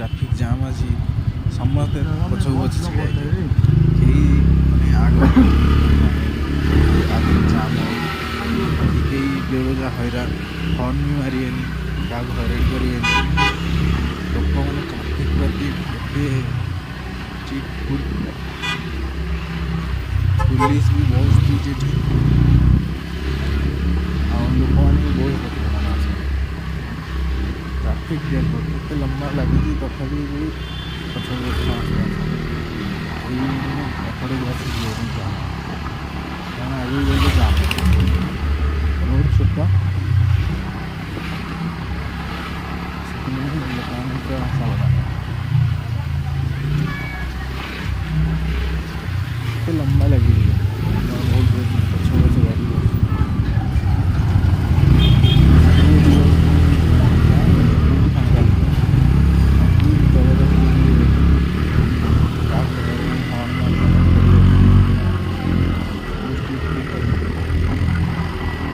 traffic jam अच्छी समस्ते पछक पछ छिड़ा कहीं माने आगे जाम कहीं बेवजह हैरान हर्न भी मारे क्या हरान कर लोक मैंने ट्राफिक प्रति पुलिस भी बहुत स्ट्रिक्ट लोक मैंने भी बहुत हतवान ट्राफिक जाम केते लंबा लगे तथापि